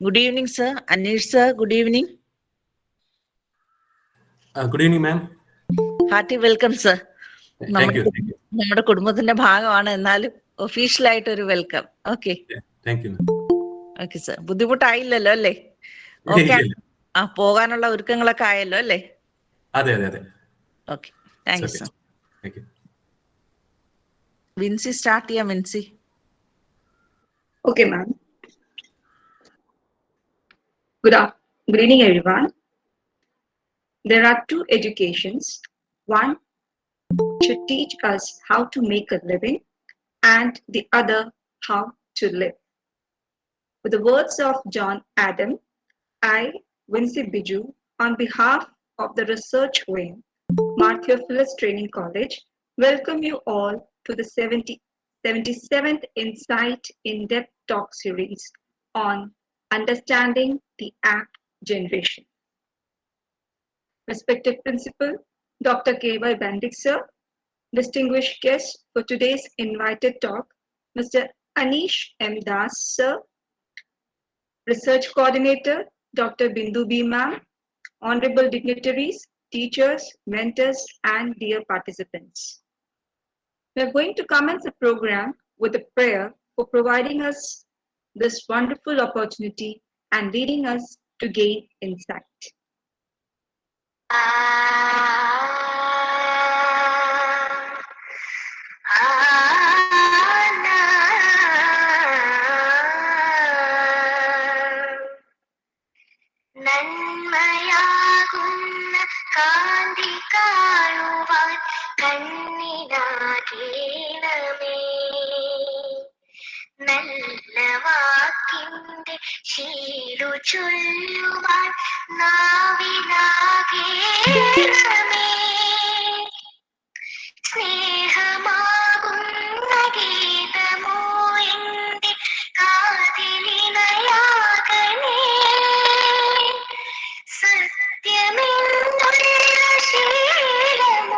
Good evening, sir. Anish, sir, good evening. Good evening, ma'am. Hearty welcome sir. Thank you. Thank you. നമ്മുടെ കുടുംബത്തിന്റെ ഭാഗമാണ്, എന്നാലും ഒഫീഷ്യലായിട്ട് ഒരു welcome. Okay. Thank you, ma'am. Okay sir. ബുദ്ധിമുട്ടായില്ലല്ലോ അല്ലേ? ഓക്കെ. പോകാനുള്ള ഒരുക്കങ്ങളൊക്കെ ആയല്ലോ അല്ലേ? അതെ അതെ അതെ. Okay, thank you sir. Thank you. Vincy start ചെയ്യാം. Vincy. Okay, ma'am. Good evening, everyone. There are two educations. One should teach us how to make a living, and the other how to live. With the words of John Adam, I, Vinci Biju, on behalf of the research wing, Martiophilus Training College, welcome you all to the 77th Insight in-Depth Talk series on understanding the app generation. Respected Principal, Dr. K.Y. Benedict sir, distinguished guests for today's invited talk, Mr. Anish M. Das sir, Research Coordinator, Dr. Bindu B. ma'am, honorable dignitaries, teachers, mentors, and dear participants. We are going to commence the program with a prayer for providing us this wonderful opportunity and leading us to gain insight. നന്മയാകുന്ന കാന്തി കാണുവാൻ കണ്ണിനാകേണമേ, നല്ല വാക്കിന്റെ ശീലു ചൊല്ലുവാൻ നാവിനാകേണമേ, സ്നേഹമാകുന്ന ഗീതമോ എന്റെ കാതിലിനയാകണേ, സത്യമെന്നുള്ള ശീലമോടെന്നെ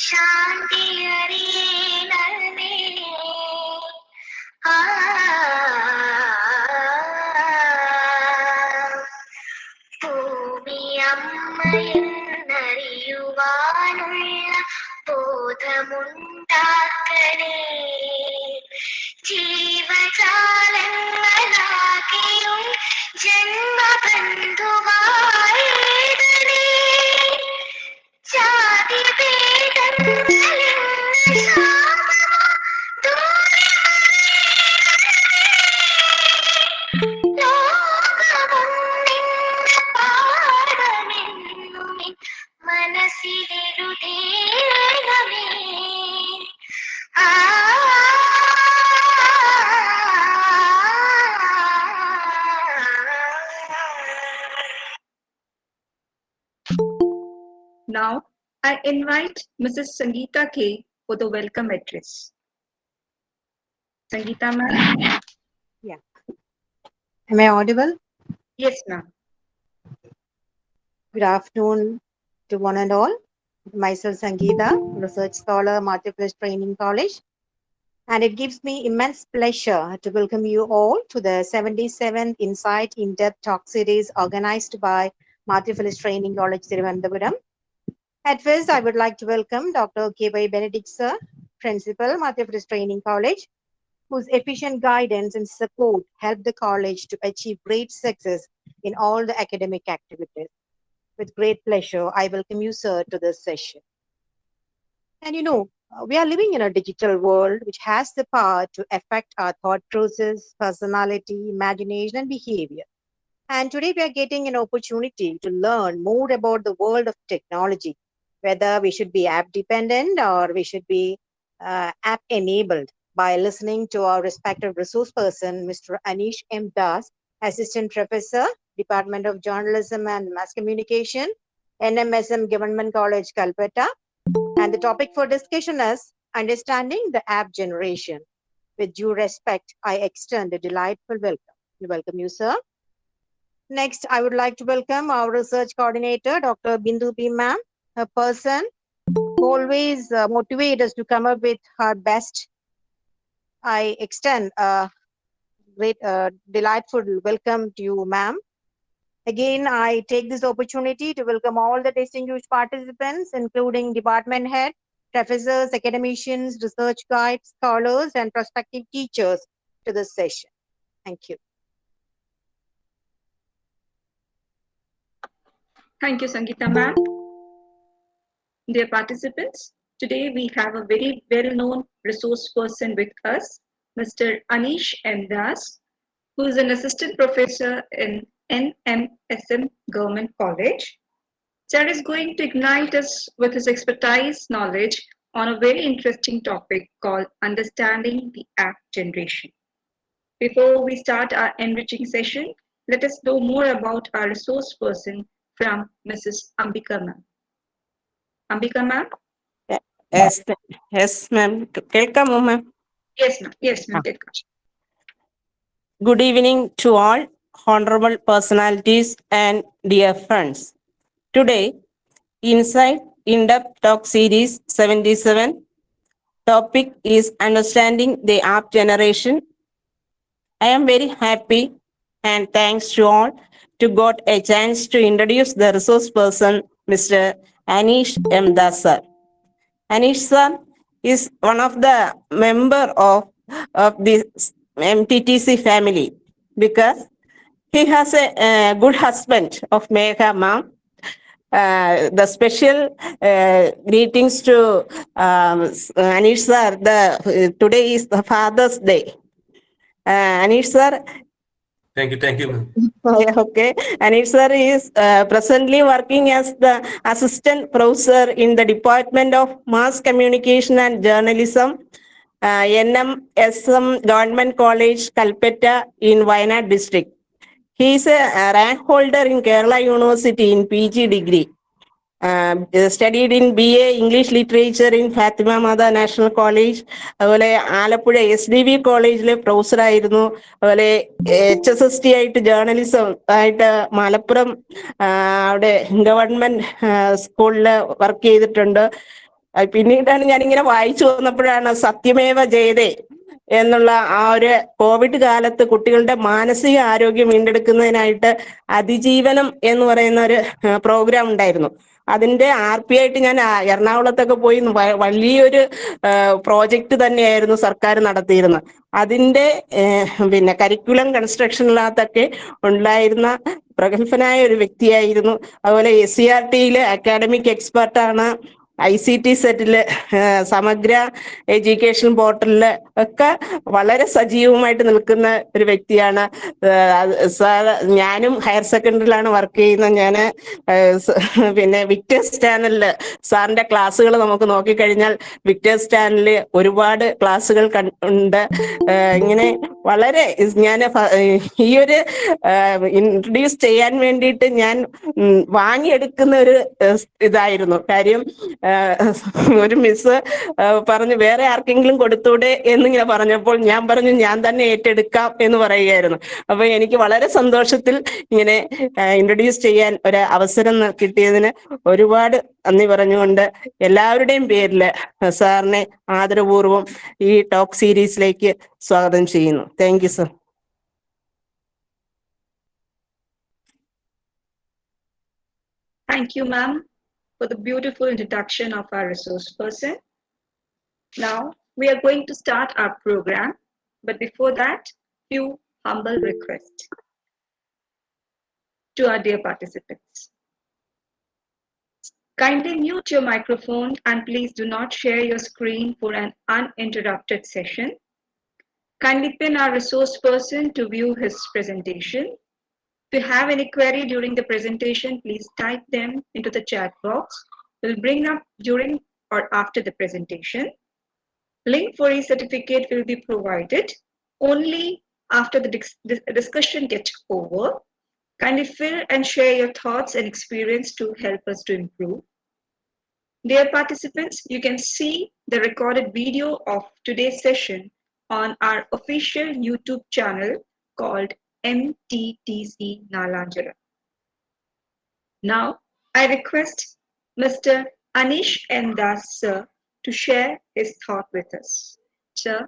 ശാന്തിയറിയണമേ. ഭൂമിയമ്മയെന്നറിയുവാനുള്ള ബോധമുണ്ടാക്കണേ, ജീവജാലങ്ങളാകെയും ജന്മബന്ധുവായിടണേ, ജാതിഭേദങ്ങളെന്ന ശാപമോ ദൂരെ ലോകവും നിന്ന പാഠമെന്നുമേ മനസ്സിലെഴുതേണമേ. Now, I invite Mrs. Sangeeta K. for the welcome address. Sangeeta ma'am? Yeah. Am I audible? Yes, ma'am. Good afternoon to one and all. Myself, Sangeeta, research scholar, Martiophilus Training College. And it gives me immense pleasure to welcome you all to the 77th Insight in-Depth Talk series organized by Martiophilus Training College, Thiruvananthapuram. At first, I would like to welcome Dr. K.Y. Benedict sir, Principal, Martiophilus Training College, whose efficient guidance and support helped the college to achieve great success in all the academic activities. With great pleasure, I welcome you, sir, to this session. And we are living in a digital world which has the power to affect our thought process, personality, imagination, and behavior. And today we are getting an opportunity to learn more about the world of technology, whether we should be app dependent or we should be app enabled, by listening to our respected resource person, Mr. Anish M. Das, Assistant Professor, Department of Journalism and Mass Communication, NMSM Government College, Calcutta. And the topic for discussion is understanding the app generation. With due respect, I extend a delightful welcome. We welcome you, sir. Next, I would like to welcome our research coordinator, Dr. Bindu B. ma'am, a person who always motivates us to come up with our best. I extend a great, delightful welcome to you, ma'am. Again, I take this opportunity to welcome all the distinguished participants, including department head, professors, academicians, research guides, scholars, and prospective teachers to this session. Thank you. Thank you, Sangeeta ma'am. Dear participants, today we have a very well-known resource person with us, Mr. Anish M. Das, who is an assistant professor in NMSM Government College. Sir is going to ignite us with his expertise knowledge on a very interesting topic called understanding the app generation. Before we start our enriching session, let us know more about our resource person from Mrs. Ambika ma'am. Ambika ma'am? Yes, yes, ma'am. Welcome, ma'am. Yes, ma'am. Yes, ma'am. Take it. Good evening to all honorable personalities and dear friends. Today, inside in-depth talk series 77, topic is understanding the app generation. I am very happy and thanks to all to got a chance to introduce the resource person, Mr. Anish M. Das sir. Anish sir is one of the member of this MTTC family because he has a good husband of Megha ma'am. The special greetings to Anish sir. Today is the Father's Day. Anish sir, Thank you, ma'am. okay. Anish sir is presently working as the assistant professor in the Department of Mass Communication and Journalism, NMSM Government College, Kalpetta in Wayanad district. He is a rank holder in Kerala University in PG degree. Studied in BA English Literature in Fatima Mada National College. അതുപോലെ Alappuzha SDV കോളേജിലെ professor ആയിരുന്നു. അതുപോലെ HSST ആയിട്ട് journalism ആയിട്ട് മലപ്പുറം അവിടെ government സ്കൂളിൽ work ചെയ്തിട്ടുണ്ട്. പിന്നീടാണ് ഞാനിങ്ങനെ വായിച്ചു വന്നപ്പോഴാണ് സത്യമേവ ജയതേ എന്നുള്ള ആ ഒരു കോവിഡ് കാലത്ത് കുട്ടികളുടെ മാനസിക ആരോഗ്യം വീണ്ടെടുക്കുന്നതിനായിട്ട് അതിജീവനം എന്ന് പറയുന്ന ഒരു പ്രോഗ്രാം ഉണ്ടായിരുന്നു. അതിന്റെ RP ആയിട്ട് ഞാൻ എറണാകുളത്തൊക്കെ പോയി വലിയൊരു പ്രോജക്റ്റ് തന്നെയായിരുന്നു സർക്കാർ നടത്തിയിരുന്നത്. അതിന്റെ പിന്നെ കരിക്കുലം കൺസ്ട്രക്ഷനിനകത്തൊക്കെ ഉണ്ടായിരുന്ന പ്രഗത്ഭനായ ഒരു വ്യക്തിയായിരുന്നു. അതുപോലെ SCRT അക്കാഡമിക് എക്സ്പെർട്ടാണ്. ICT സെറ്റില് സമഗ്ര എഡ്യൂക്കേഷൻ പോർട്ടലില് ഒക്കെ വളരെ സജീവമായിട്ട് നിൽക്കുന്ന ഒരു വ്യക്തിയാണ് സാർ. ഞാനും ഹയർ സെക്കൻഡറിയിലാണ് വർക്ക് ചെയ്യുന്നത്. ഞാൻ പിന്നെ വിക്ടേഴ്സ് ചാനലില് സാറിന്റെ ക്ലാസ്സുകൾ നമുക്ക് നോക്കിക്കഴിഞ്ഞാൽ വിക്ടേഴ്സ് ചാനലില് ഒരുപാട് ക്ലാസ്സുകൾ ഉണ്ട്. ഇങ്ങനെ വളരെ ഞാൻ ഈ ഒരു ഇൻട്രൊഡ്യൂസ് ചെയ്യാൻ വേണ്ടിയിട്ട് ഞാൻ വാങ്ങിയെടുക്കുന്ന ഒരു ഇതായിരുന്നു. കാര്യം ഒരു മിസ് പറഞ്ഞു വേറെ ആർക്കെങ്കിലും കൊടുത്തൂടെ എന്നിങ്ങനെ പറഞ്ഞപ്പോൾ ഞാൻ പറഞ്ഞു ഞാൻ തന്നെ ഏറ്റെടുക്കാം എന്ന് പറയുകയായിരുന്നു. അപ്പൊ എനിക്ക് വളരെ സന്തോഷത്തിൽ ഇങ്ങനെ ഇൻട്രൊഡ്യൂസ് ചെയ്യാൻ ഒരു അവസരം കിട്ടിയതിന് ഒരുപാട് നന്ദി പറഞ്ഞുകൊണ്ട് എല്ലാവരുടെയും പേരിൽ സാറിനെ ആദരപൂർവ്വം ഈ ടോക്ക് സീരീസിലേക്ക് സ്വാഗതം ചെയ്യുന്നു. Thank you sir. Thank you, ma'am, for the beautiful introduction of our resource person. Now, we are going to start our program, but before that, few humble requests to our dear participants. Kindly mute your microphone and please do not share your screen for an uninterrupted session. Kindly pin our resource person to view his presentation. If you have any query during the presentation, please type them into the chat box. We'll bring up during or after the presentation. Link for e-certificate will be provided only after the discussion gets over. Kindly fill and share your thoughts and experience to help us to improve. Dear participants, you can see the recorded video of today's session on our official YouTube channel called MTTC Nalanjara. Now, I request Mr. Anish M. Das sir to share his thought with us. Sir.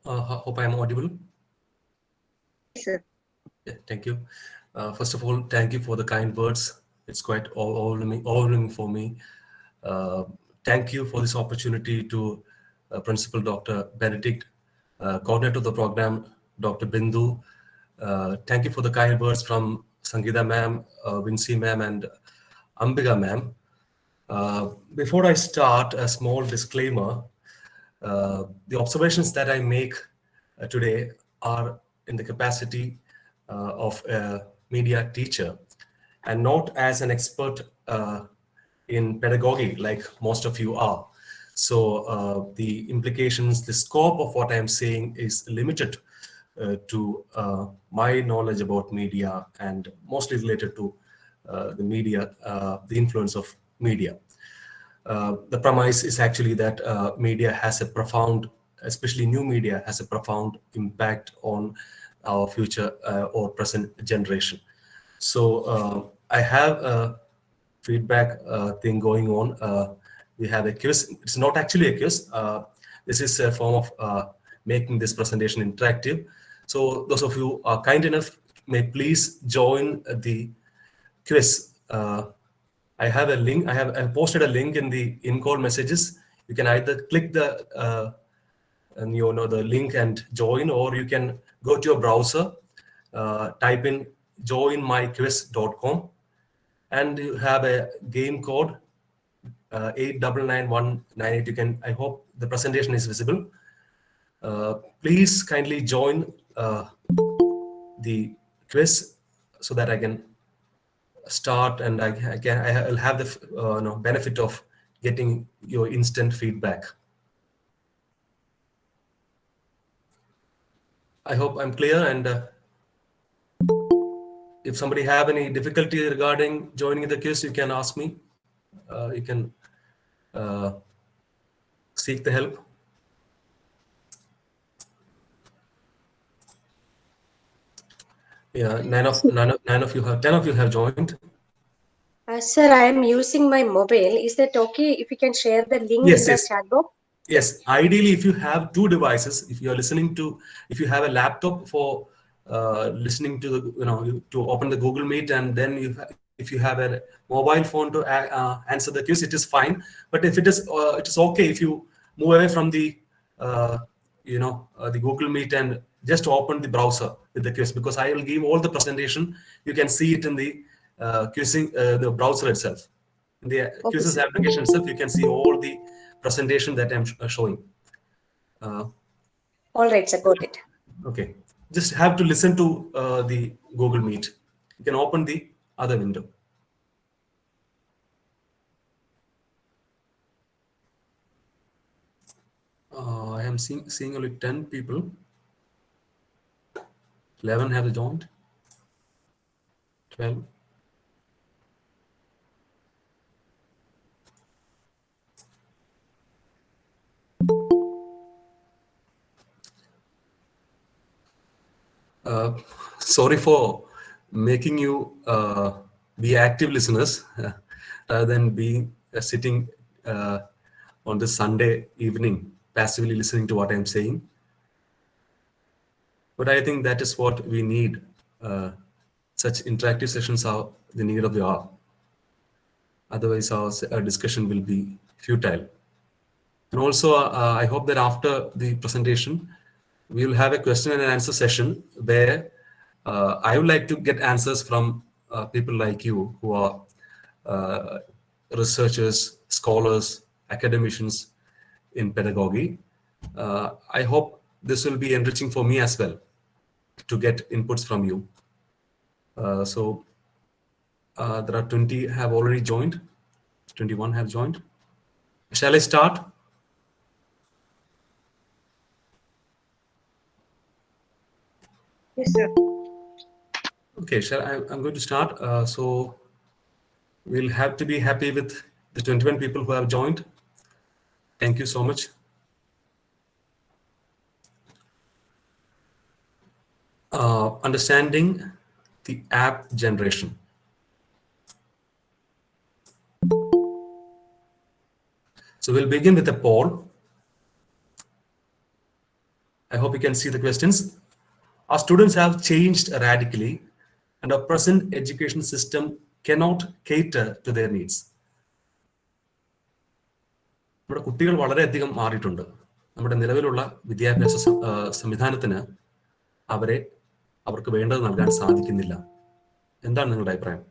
Hope I am audible. Yes, sir. Yeah, thank you. First of all, thank you for the kind words. It's quite overwhelming for me. Thank you for this opportunity to Principal Dr. Benedict, coordinator of the program, Dr. Bindu. Thank you for the kind words from Sangeeta ma'am, Vinci ma'am, and Ambika ma'am. Before I start, a small disclaimer. The observations that I make today are in the capacity of a media teacher and not as an expert in pedagogy like most of you are. So the implications, the scope of what I'm saying is limited to my knowledge about media and mostly related to the media, the influence of media. The premise is actually that media has a profound, especially new media, has a profound impact on our future or present generation. So I have a feedback thing going on. We have a quiz. It's not actually a quiz. This is a form of making this presentation interactive. So those of you who are kind enough may please join the quiz. I have a link. I posted a link in the in-call messages. You can either click the the link and join, or you can go to your browser, type in joinmyquiz.com, and you have a game code 8999198. You can. I hope the presentation is visible. Please kindly join the quiz so that I can start, and I'll have the benefit of getting your instant feedback. I hope I'm clear, and if somebody have any difficulty regarding joining the quiz, you can ask me. You can seek the help. Yeah, 10 of you have joined. Sir, I am using my mobile. Is that okay if you can share the link Yes, in the yes. chat box? Yes, ideally, if you have two devices, if you are listening to, if you have a laptop for listening to the, to open the Google Meet, and then if you have a mobile phone to answer the quiz, it is fine. But if it is okay if you move away from the the Google Meet and just open the browser with the quiz, because I will give all the presentation. You can see it in the quizzing the browser itself. In the quizzes application itself, you can see all the presentation that I'm showing. All right, sir, got it. Okay, just have to listen to the Google Meet. You can open the other window. I am seeing only 10 people. 11 have joined. 12. Sorry for making you be active listeners rather than being sitting on the Sunday evening passively listening to what I'm saying. But I think that is what we need. Such interactive sessions are the need of the hour. Otherwise, our discussion will be futile. And also, I hope that after the presentation, we will have a question and answer session where I would like to get answers from people like you who are researchers, scholars, academicians in pedagogy. I hope this will be enriching for me as well to get inputs from you. So there are 20 have already joined, 21 have joined. Shall I start? Yes, sir. Okay, I'm going to start. So we'll have to be happy with the 21 people who have joined. Thank you so much. Understanding the app generation. So we'll begin with a poll. I hope you can see the questions. Our students have changed radically, and our present education system cannot cater to their needs. നമ്മുടെ കുട്ടികൾ വളരെയധികം മാറിയിട്ടുണ്ട്. നമ്മുടെ നിലവിലുള്ള വിദ്യാഭ്യാസ സംവിധാനത്തിന് അവർക്ക് വേണ്ടത് നൽകാൻ സാധിക്കുന്നില്ല. എന്താണ് നിങ്ങളുടെ അഭിപ്രായം?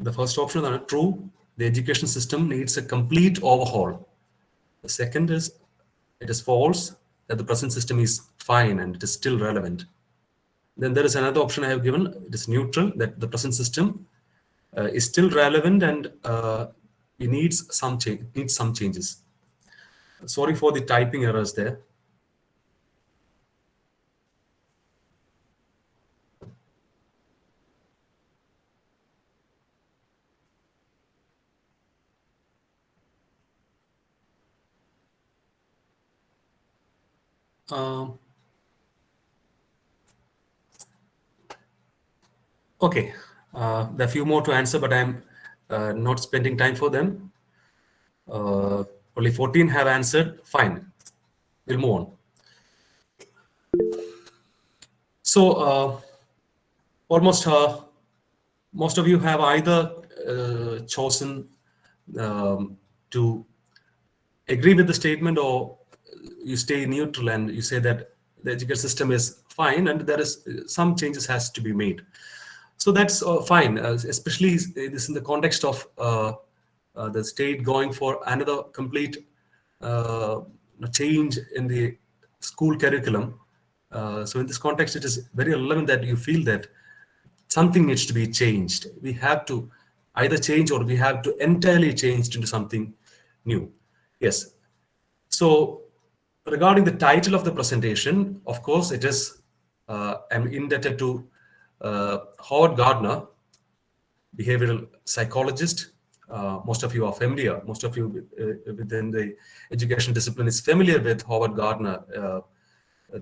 The first option is true. The education system needs a complete overhaul. The second is it is false, that the present system is fine and it is still relevant. Then there is another option I have given. It is neutral, that the present system is still relevant and it needs some changes. Sorry for the typing errors there. Okay, there are a few more to answer, but I'm not spending time for them. Only 14 have answered. Fine, we'll move on. So almost most of you have either chosen to agree with the statement, or you stay neutral and you say that the education system is fine and there is some changes has to be made. So that's fine, especially this in the context of the state going for another complete change in the school curriculum. So in this context, it is very relevant that you feel that something needs to be changed. We have to either change or we have to entirely change into something new. Yes. So regarding the title of the presentation, of course, it is I'm indebted to Howard Gardner, behavioral psychologist. Most of you are familiar. Most of you within the education discipline is familiar with Howard Gardner,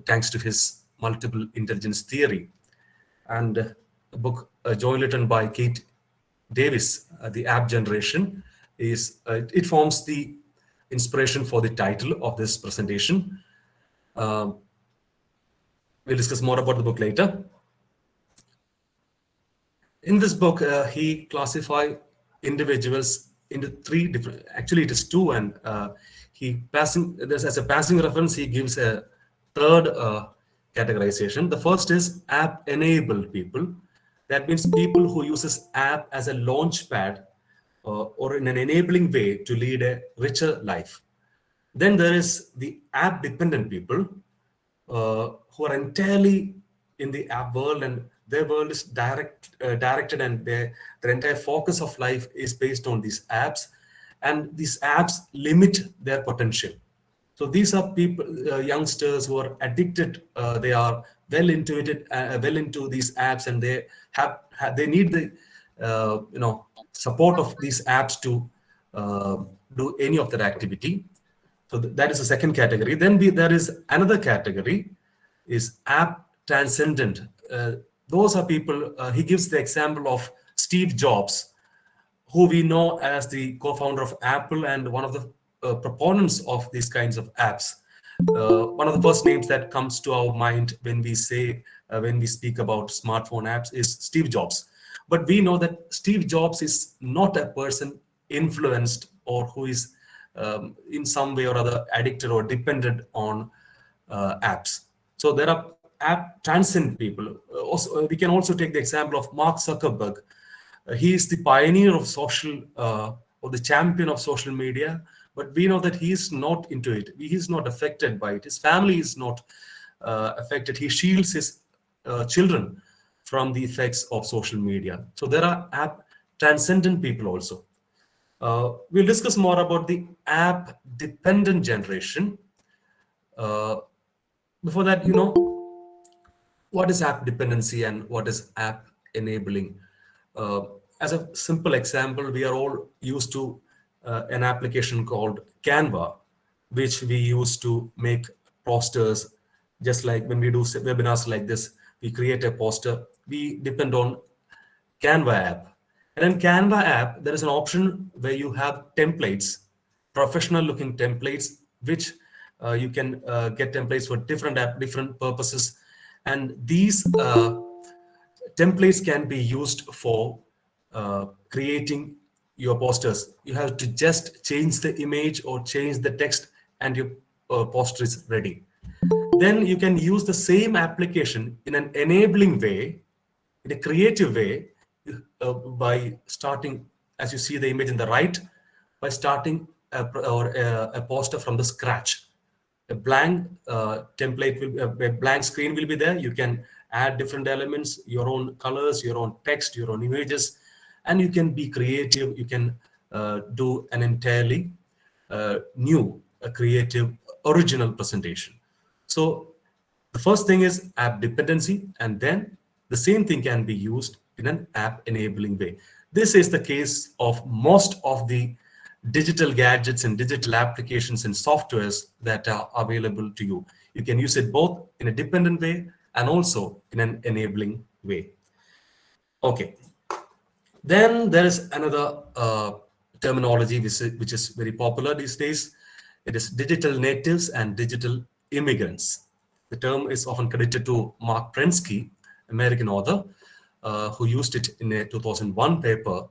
thanks to his multiple intelligence theory. And a book jointly written by Kate Davis, The App Generation, it forms the inspiration for the title of this presentation. We'll discuss more about the book later. In this book, he classifies individuals into three different, actually it is two, and as a passing reference, he gives a third categorization. The first is app-enabled people. That means people who uses app as a launch pad or in an enabling way to lead a richer life. Then there is the app-dependent people who are entirely in the app world, and their world is directed, and their entire focus of life is based on these apps, and these apps limit their potential. So these are people, youngsters who are addicted. They are well into these apps, and they need the support of these apps to do any of their activity. So that is the second category. Then there is another category, is app transcendent. Those are people, he gives the example of Steve Jobs, who we know as the co-founder of Apple and one of the proponents of these kinds of apps. One of the first names that comes to our mind when we speak about smartphone apps is Steve Jobs. But we know that Steve Jobs is not a person influenced or who is in some way or other addicted or dependent on apps. So there are app transcend people. We can also take the example of Mark Zuckerberg. He is the pioneer of social or the champion of social media, but we know that he is not into it. He is not affected by it. His family is not affected. He shields his children from the effects of social media. So there are app transcendent people also. We'll discuss more about the app dependent generation. Before that, what is app dependency and what is app enabling? As a simple example, we are all used to an application called Canva, which we use to make posters. Just like when we do webinars like this, we create a poster, we depend on Canva app. And in Canva app, there is an option where you have templates, professional looking templates, which you can get templates for different purposes. And these templates can be used for creating your posters. You have to just change the image or change the text and your poster is ready. Then you can use the same application in an enabling way, in a creative way, by starting, as you see the image in the right, by starting a poster from the scratch. A blank template a blank screen will be there. You can add different elements, your own colors, your own text, your own images, and you can be creative. You can do an entirely new, creative, original presentation. So the first thing is app dependency, and then the same thing can be used in an app enabling way. This is the case of most of the digital gadgets and digital applications and softwares that are available to you. You can use it both in a dependent way and also in an enabling way. Okay. Then there is another terminology which is very popular these days. It is digital natives and digital immigrants. The term is often credited to Mark Prensky, American author, who used it in a 2001 paper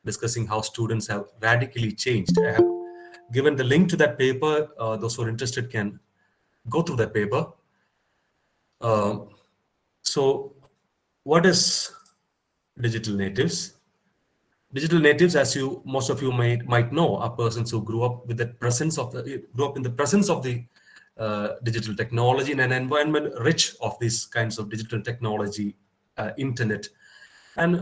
discussing how students have radically changed. I have given the link to that paper. Those who are interested can go through that paper. So what is digital natives? Digital natives, as most of you might know, are persons who grew up in the presence of the digital technology in an environment rich of these kinds of digital technology, internet, and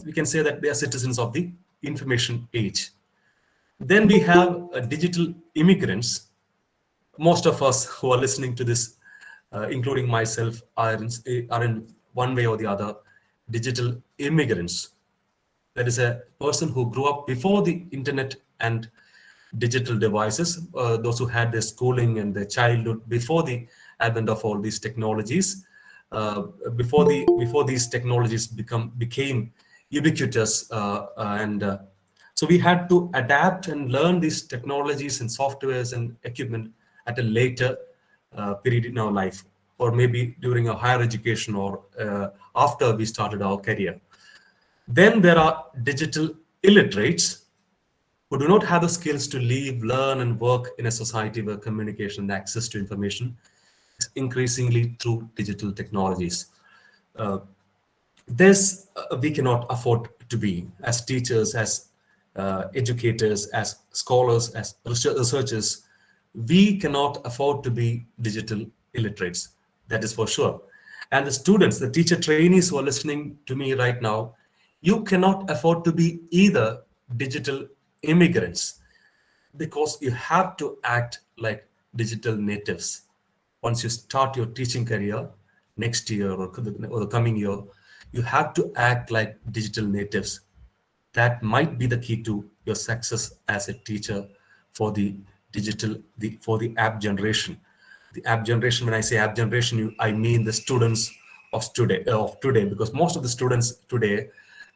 we can say that they are citizens of the information age. Then we have digital immigrants. Most of us who are listening to this, including myself, are in one way or the other digital immigrants. That is a person who grew up before the internet and digital devices, those who had their schooling and their childhood before the advent of all these technologies, before these technologies became ubiquitous, so we had to adapt and learn these technologies and softwares and equipment at a later period in our life, or maybe during our higher education or after we started our career. Then there are digital illiterates who do not have the skills to live, learn, and work in a society where communication and access to information is increasingly through digital technologies. This we cannot afford to be as teachers, as educators, as scholars, as researchers. We cannot afford to be digital illiterates. That is for sure. And the students, the teacher trainees who are listening to me right now, you cannot afford to be either digital immigrants, because you have to act like digital natives. Once you start your teaching career next year or the coming year, you have to act like digital natives. That might be the key to your success as a teacher for the app generation. The app generation, when I say app generation, I mean the students of today, because most of the students today,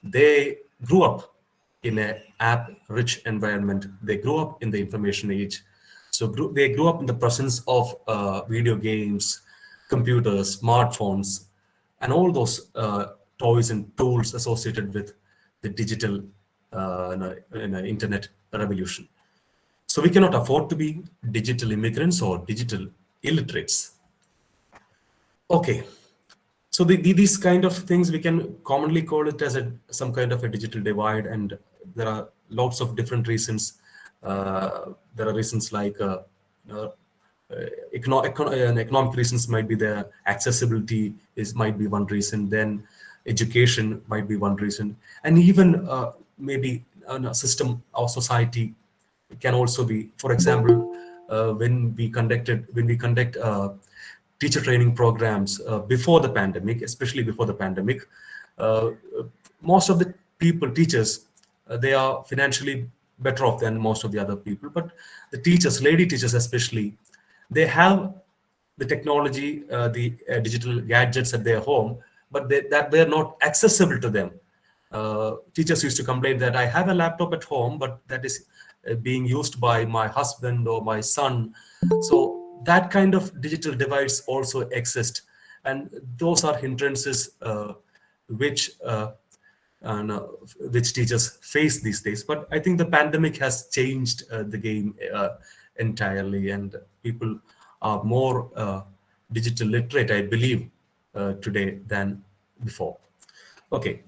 they grew up in an app-rich environment. They grew up in the information age. So they grew up in the presence of video games, computers, smartphones, and all those toys and tools associated with the digital internet revolution. So we cannot afford to be digital immigrants or digital illiterates. Okay. So these kind of things, we can commonly call it as some kind of a digital divide, and there are lots of different reasons. There are reasons like economic reasons might be there, accessibility might be one reason, then education might be one reason, and even maybe a system or society can also be. For example, when we conduct teacher training programs before the pandemic, especially before the pandemic, most of the teachers, they are financially better off than most of the other people. But the teachers, lady teachers especially, they have the technology, the digital gadgets at their home, but that were not accessible to them. Teachers used to complain that I have a laptop at home, but that is being used by my husband or my son. So that kind of digital divides also exist, and those are hindrances which teachers face these days. But I think the pandemic has changed the game entirely, and people are more digital literate, I believe, today than before. Okay.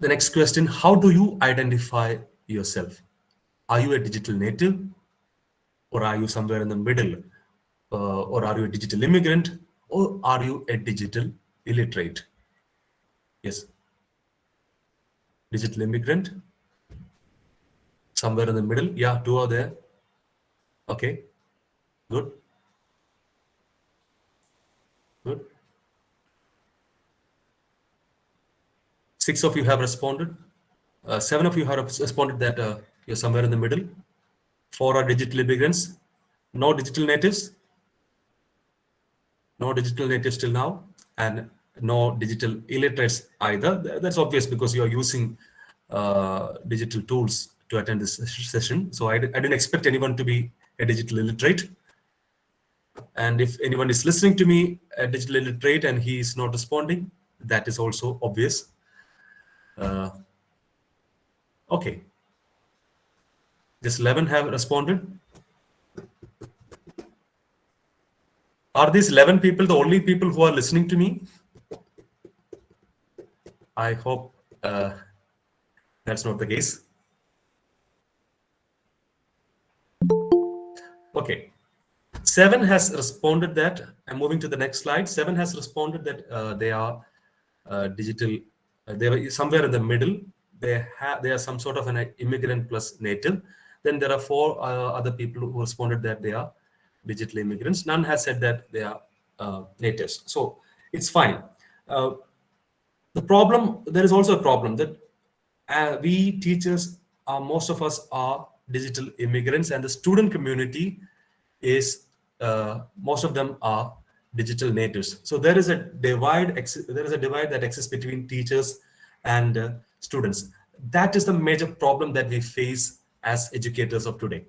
The next question, how do you identify yourself? Are you a digital native, or are you somewhere in the middle? Or are you a digital immigrant, or are you a digital illiterate? Yes. Digital immigrant, somewhere in the middle. Yeah, 2 are there. Okay, good. Good. 6 of you have responded. 7 of you have responded that you're somewhere in the middle. 4 are digital immigrants. No digital natives. No digital natives till now, and no digital illiterates either. That's obvious because you're using digital tools to attend this session. So I didn't expect anyone to be a digital illiterate. And if anyone is listening to me, a digital illiterate, and he is not responding, that is also obvious. Okay. Just 11 have responded. Are these 11 people the only people who are listening to me? I hope that's not the case. Okay. 7 has responded that, I'm moving to the next slide. 7 has responded that they are digital, they were somewhere in the middle. They are some sort of an immigrant plus native. Then there are 4 other people who responded that they are digital immigrants. None has said that they are natives. So it's fine. The problem, there is also a problem that we teachers, most of us are digital immigrants, and the student community is, most of them are digital natives. So there is a divide. There is a divide that exists between teachers and students. That is the major problem that we face as educators of today.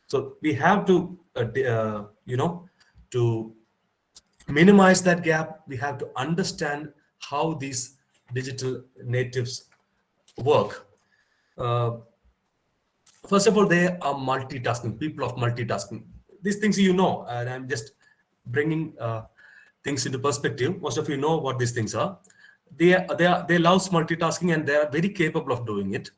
So we have to, to minimize that gap. We have to understand how these digital natives work. First of all, they are multitasking, people of multitasking. These things you know, and I'm just bringing things into perspective. Most of you know what these things are. They love multitasking, and they are very capable of doing it.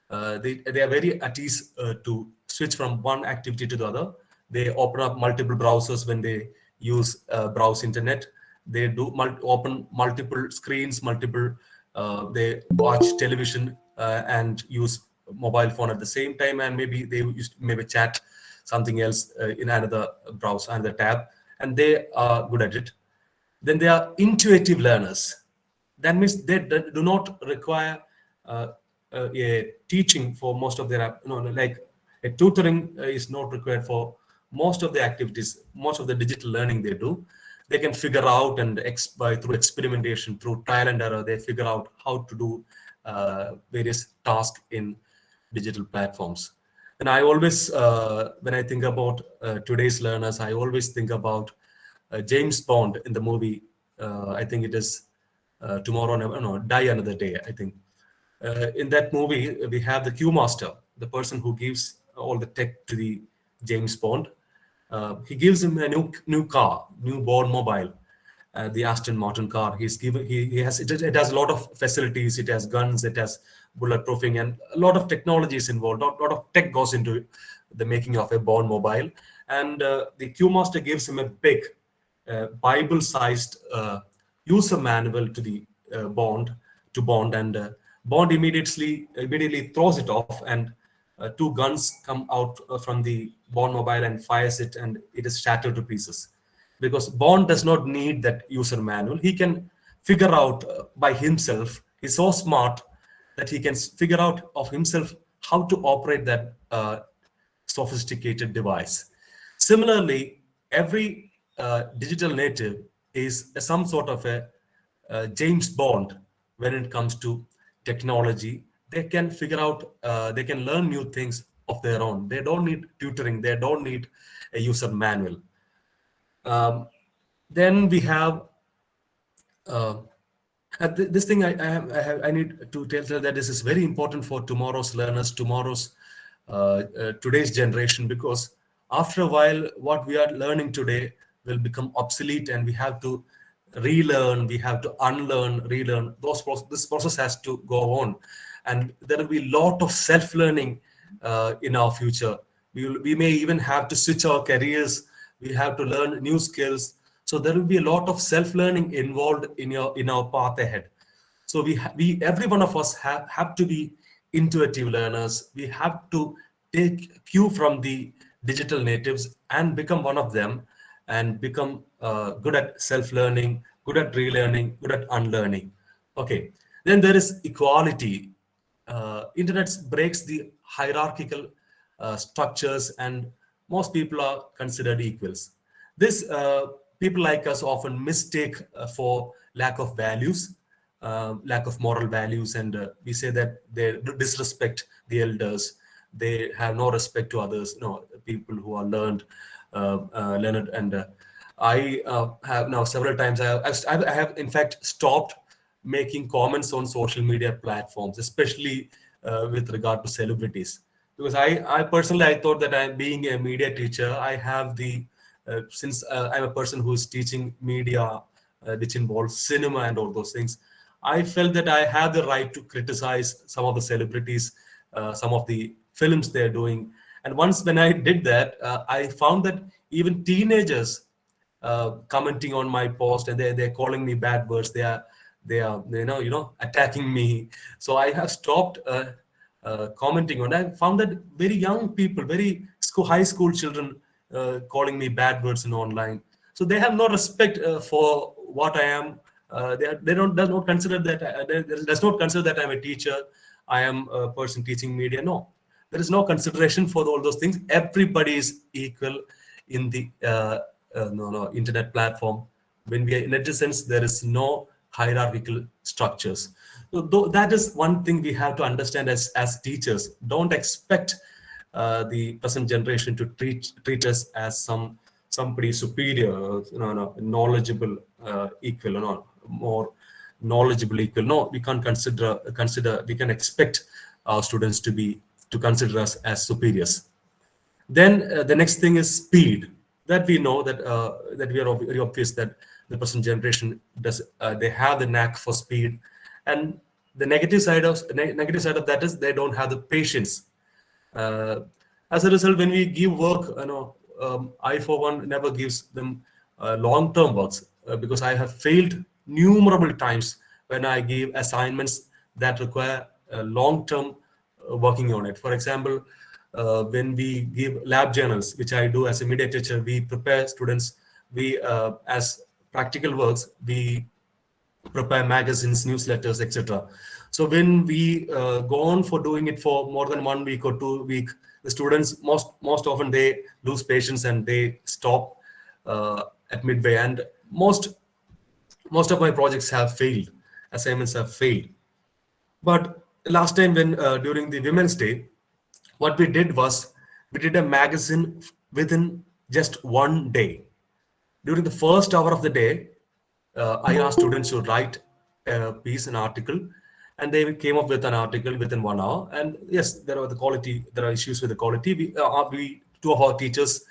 They are very at ease to switch from one activity to the other. They open up multiple browsers when they use browse internet. They do open multiple screens, they watch television and use mobile phone at the same time, and maybe they maybe chat something else in another browser, another tab, and they are good at it. Then they are intuitive learners. That means they do not require a teaching for most of their, like a tutoring is not required for most of the activities, most of the digital learning they do. They can figure out, and through experimentation, through trial and error, they figure out how to do various tasks in digital platforms. And I always, when I think about today's learners, I always think about James Bond in the movie. I think it is Die Another Day, I think. In that movie, we have the Q Master, the person who gives all the tech to the James Bond. He gives him a new car, new Bond mobile, the Aston Martin car. It has a lot of facilities. It has guns. It has bulletproofing, and a lot of technology is involved. A lot of tech goes into the making of a Bond mobile. And the Q Master gives him a big Bible-sized user manual to the Bond, and Bond immediately throws it off, and 2 guns come out from the Bond mobile and fires it, and it is shattered to pieces. Because Bond does not need that user manual. He can figure out by himself. He's so smart that he can figure out of himself how to operate that sophisticated device. Similarly, every digital native is some sort of a James Bond when it comes to technology. They can figure out, they can learn new things of their own. They don't need tutoring. They don't need a user manual. Then we have this thing I need to tell that this is very important for tomorrow's learners, today's generation, because after a while, what we are learning today will become obsolete, and we have to relearn, we have to unlearn, relearn. This process has to go on, and there will be a lot of self-learning in our future. We may even have to switch our careers. We have to learn new skills. So there will be a lot of self-learning involved in our path ahead. So every one of us have to be intuitive learners. We have to take cue from the digital natives and become one of them, and become good at self-learning, good at relearning, good at unlearning. Okay. Then there is equality. Internet breaks the hierarchical structures, and most people are considered equals. This people like us often mistake for lack of values, lack of moral values, and we say that they disrespect the elders. They have no respect to others. No, people who are learned, and I have now several times. I have in fact stopped making comments on social media platforms, especially with regard to celebrities, because I personally thought that I, being a media teacher, I have the since I'm a person who is teaching media, which involves cinema and all those things, I felt that I had the right to criticize some of the celebrities, some of the films they're doing. And once when I did that, I found that even teenagers commenting on my post, and they're calling me bad words. They are attacking me. So I have stopped commenting on. I found that very young people, high school children, calling me bad words in online. So they have no respect for what I am. They does not consider that I'm a teacher. I am a person teaching media. No, there is no consideration for all those things. Everybody is equal in the internet platform. When we are in a sense, there is no hierarchical structures. So that is one thing we have to understand as teachers. Don't expect the present generation to treat us as somebody superior, knowledgeable, equal, more knowledgeable equal. No, we can't consider. We can expect our students to consider us as superiors. Then the next thing is speed. That we know that we are very obvious that the present generation they have the knack for speed, and the negative side of that is they don't have the patience. As a result, when we give work, I for one never gives them long-term works because I have failed numerable times when I give assignments that require long-term working on it. For example, when we give lab journals, which I do as a media teacher, we prepare students. We as practical works, we prepare magazines, newsletters, etc. So when we go on for doing it for more than 1 week or 2 weeks, the students most often they lose patience and they stop at midway. And most of my projects have failed, assignments have failed. But last time when during the Women's Day, what we did was we did a magazine within just 1 day. During the first hour of the day, I asked students to write a piece, an article, and they came up with an article within 1 hour. And yes, there are issues with the quality. We two of our teachers,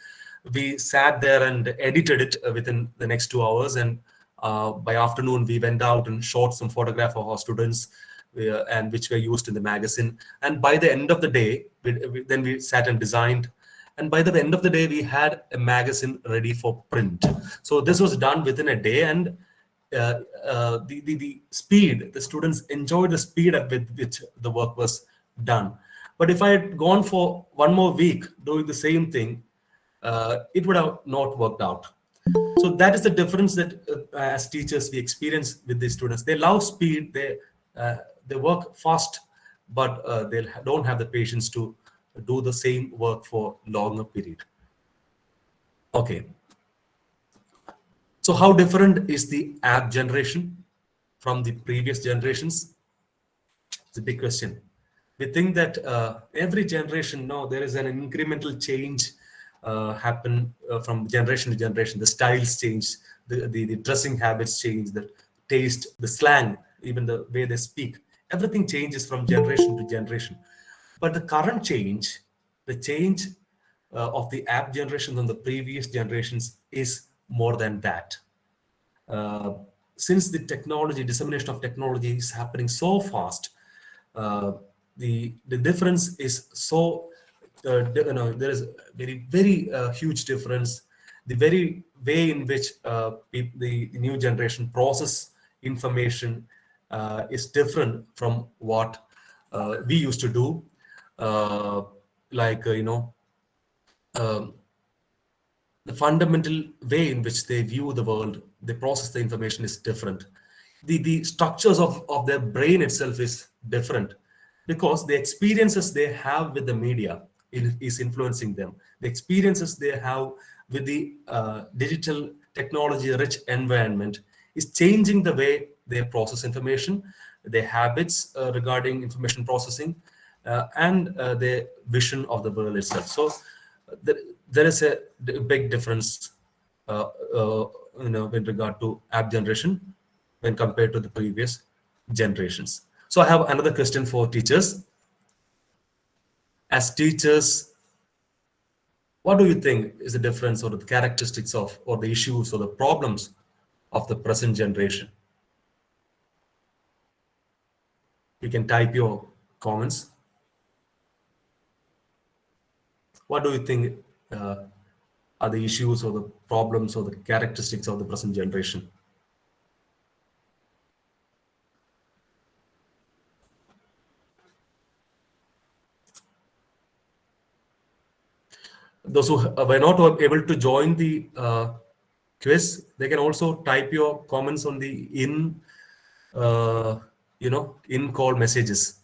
we sat there and edited it within the next 2 hours. And by afternoon, we went out and shot some photographs of our students, and which were used in the magazine. And by the end of the day, then we sat and designed. And by the end of the day, we had a magazine ready for print. So this was done within a day, and the speed, the students enjoyed the speed at which the work was done. But if I had gone for 1 more week doing the same thing, it would have not worked out. So that is the difference that as teachers we experience with the students. They love speed, they work fast, but they don't have the patience to do the same work for longer period. Okay. So how different is the app generation from the previous generations? It's a big question. We think that every generation, no, there is an incremental change happen from generation to generation. The styles change, the dressing habits change, the taste, the slang, even the way they speak. Everything changes from generation to generation. But the current change, the change of the app generation on the previous generations is more than that. Since the technology, dissemination of technology is happening so fast, the difference is so, there is very huge difference. The very way in which the new generation process information is different from what we used to do. The fundamental way in which they view the world, they process the information is different. The structures of their brain itself is different, because the experiences they have with the media is influencing them. The experiences they have with the digital technology-rich environment is changing the way they process information, their habits regarding information processing, and their vision of the world itself. So there is a big difference, with regard to app generation when compared to the previous generations. So I have another question for teachers. As teachers, what do you think is the difference or the characteristics of, or the issues or the problems of the present generation? You can type your comments. What do you think are the issues or the problems or the characteristics of the present generation? Those who were not able to join the quiz, they can also type your comments on the in-call messages.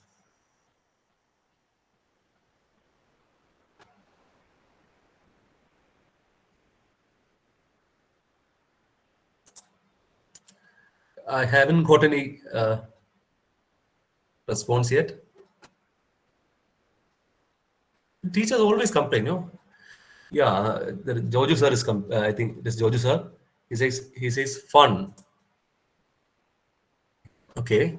I haven't got any response yet. Teachers always complain, Yeah, Joju sir is I think this Joju sir. He says fun. Okay.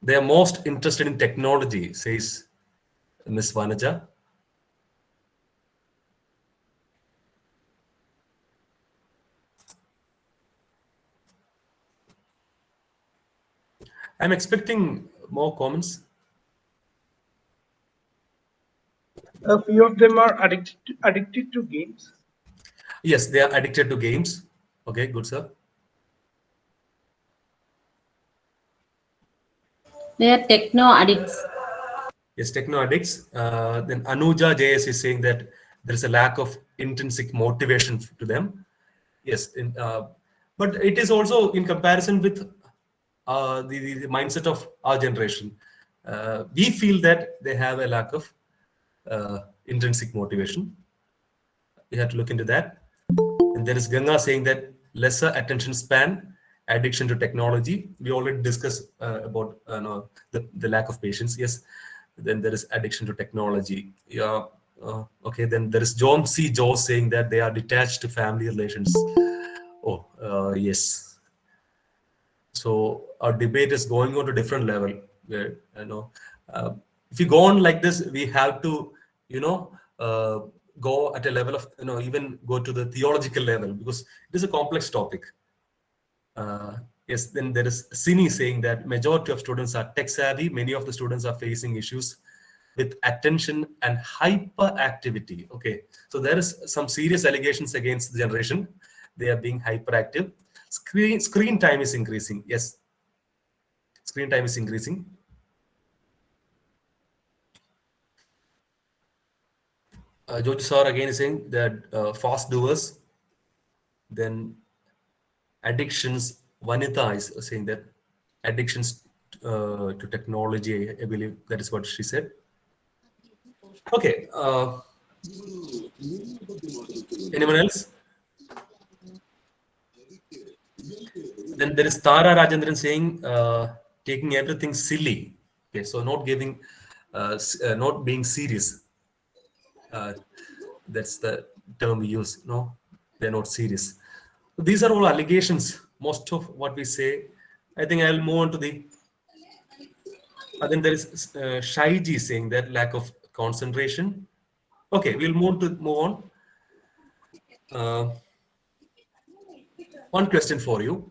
They are most interested in technology, says Miss Vanaja. I'm expecting more comments. A few of them are addicted to games. Yes, they are addicted to games. Okay, good, sir. They are techno addicts. Yes, techno addicts. Then Anuja JS is saying that there is a lack of intrinsic motivation to them. Yes, but it is also in comparison with the mindset of our generation. We feel that they have a lack of intrinsic motivation. We have to look into that. And there is Ganga saying that lesser attention span, addiction to technology. We already discussed about the lack of patience. Yes. Then there is addiction to technology. Yeah. Okay. Then there is John C. Joe saying that they are detached to family relations. Oh, yes. So our debate is going on to a different level. Where if you go on like this, we have to go at a level of even go to the theological level, because it is a complex topic. Yes, then there is Sini saying that majority of students are tech savvy. Many of the students are facing issues with attention and hyperactivity. Okay, so there is some serious allegations against the generation. They are being hyperactive. Screen time is increasing. Yes, screen time is increasing. Joji sir again is saying that fast doers, then addictions. Vanita is saying that addictions to technology, I believe that is what she said. Okay. Anyone else? Then there is Tara Rajendran saying, taking everything silly. Okay, so not giving, not being serious. That's the term we use. No, they're not serious. These are all allegations. Most of what we say. I think I'll move on to the. Then there is Shaiji saying that lack of concentration. Okay, we'll move on. One question for you.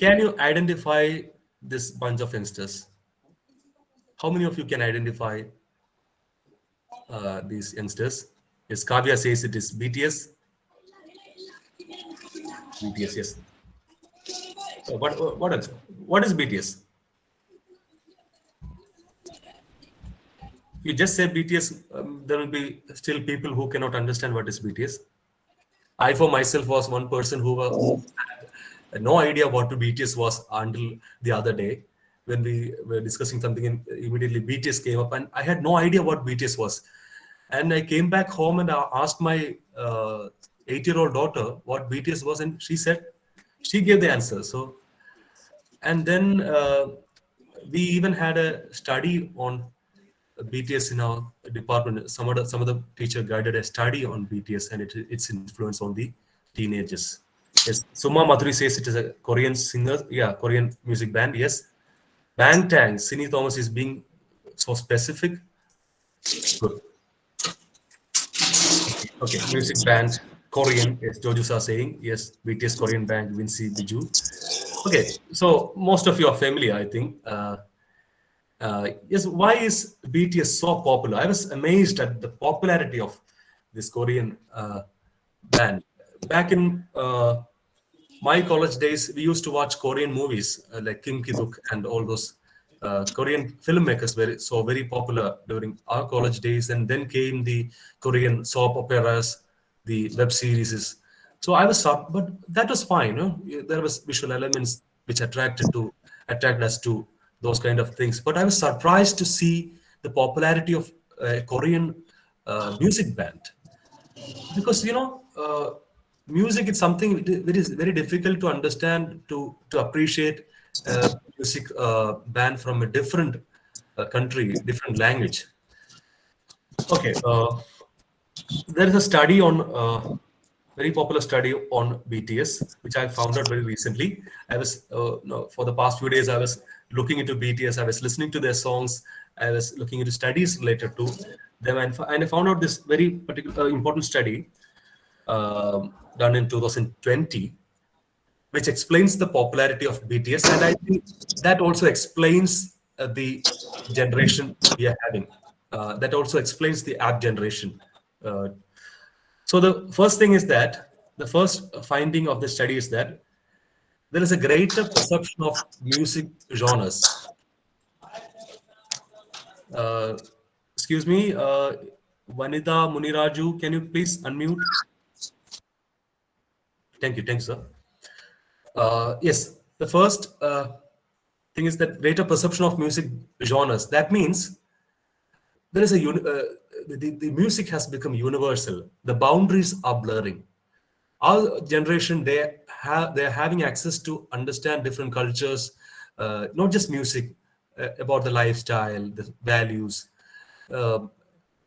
Can you identify this bunch of youngsters? How many of you can identify these youngsters? Yes, Kavya says it is BTS. BTS, yes. So what else? What is BTS? You just say BTS, there will be still people who cannot understand what is BTS. I, for myself, was one person who had no idea what BTS was until the other day when we were discussing something, and immediately BTS came up, and I had no idea what BTS was. And I came back home and I asked my 8-year-old daughter what BTS was, and she said, she gave the answer. So, and then we even had a study on BTS in our department. Some of the teacher guided a study on BTS and its influence on the teenagers. Yes, Suma Madhuri says it is a Korean singer. Yeah, Korean music band. Yes, Bangtan. Sini Thomas is being so specific. Good. Okay, music band, Korean. Yes, Jojusa are saying yes. BTS Korean band, Vinci Biju. Okay, so most of you are familiar, I think. Yes, why is BTS so popular? I was amazed at the popularity of this Korean band. Back in my college days, we used to watch Korean movies like Kim Ki-duk and all those Korean filmmakers were so very popular during our college days. And then came the Korean soap operas, the web series. So I was shocked, but that was fine. There was visual elements which attracted us to those kind of things. But I was surprised to see the popularity of a Korean music band, because music is something that is very difficult to understand, to appreciate music band from a different country, different language. Okay, there is a study on very popular study on BTS, which I found out very recently. I was for the past few days I was looking into BTS. I was listening to their songs. I was looking into studies related to them, and I found out this very particular important study done in 2020, which explains the popularity of BTS, and I think that also explains the generation we are having. That also explains the app generation. So the first thing is that the first finding of the study is that there is a greater perception of music genres. Excuse me, Vanita Muniraju, can you please unmute? Thank you, sir. Yes, the first thing is that greater perception of music genres. That means there is the music has become universal. The boundaries are blurring. Our generation, they're having access to understand different cultures, not just music, about the lifestyle, the values.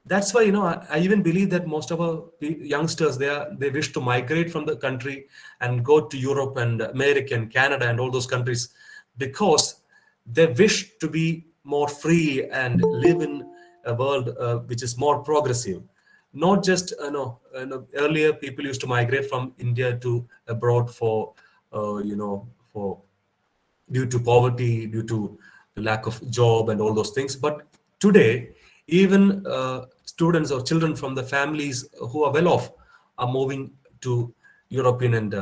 That's why I even believe that most of our youngsters they wish to migrate from the country and go to Europe and America and Canada and all those countries, because they wish to be more free and live in a world which is more progressive. Not just earlier people used to migrate from India to abroad for due to poverty, due to the lack of job and all those things. But today, even students or children from the families who are well off are moving to European and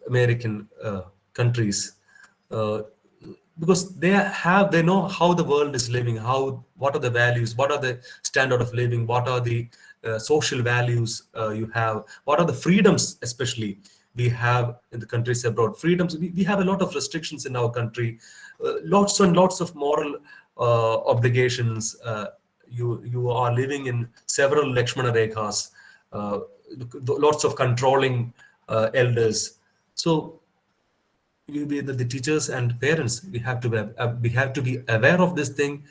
American countries, because they know how the world is living, what are the values, what are the standard of living, what are the social values you have, what are the freedoms especially we have in the countries abroad. Freedoms, we have a lot of restrictions in our country, lots and lots of moral obligations. You are living in several Lakshmana Rekhas, lots of controlling elders. So the teachers and parents, we have to be aware of this thing.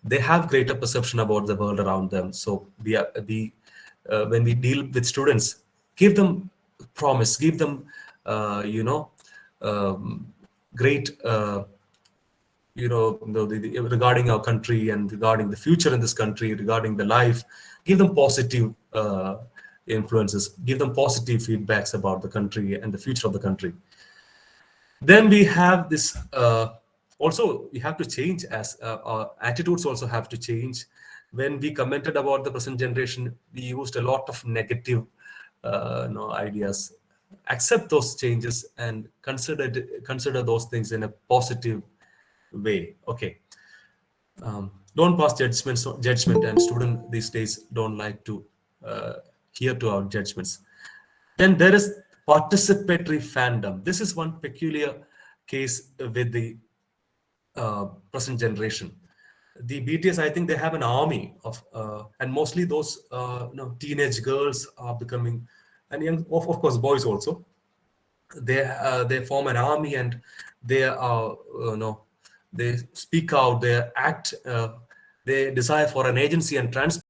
They have greater perception about the world around them. So when we deal with students, give them promise, give them great regarding our country and regarding the future in this country, regarding the life. Give them positive influences, give them positive feedbacks about the country and the future of the country. Then we have this also, we have to change, as our attitudes also have to change. When we commented about the present generation, we used a lot of negative ideas. Accept those changes and consider those things in a positive way. Okay. Don't pass judgment, and students these days don't like to hear to our judgments. Then there is participatory fandom. This is one peculiar case with the present generation. The BTS, I think they have an army of, and mostly those teenage girls are becoming, and young, of course, boys also. They form an army, and they are, they speak out, they act, they desire for an agency and transparency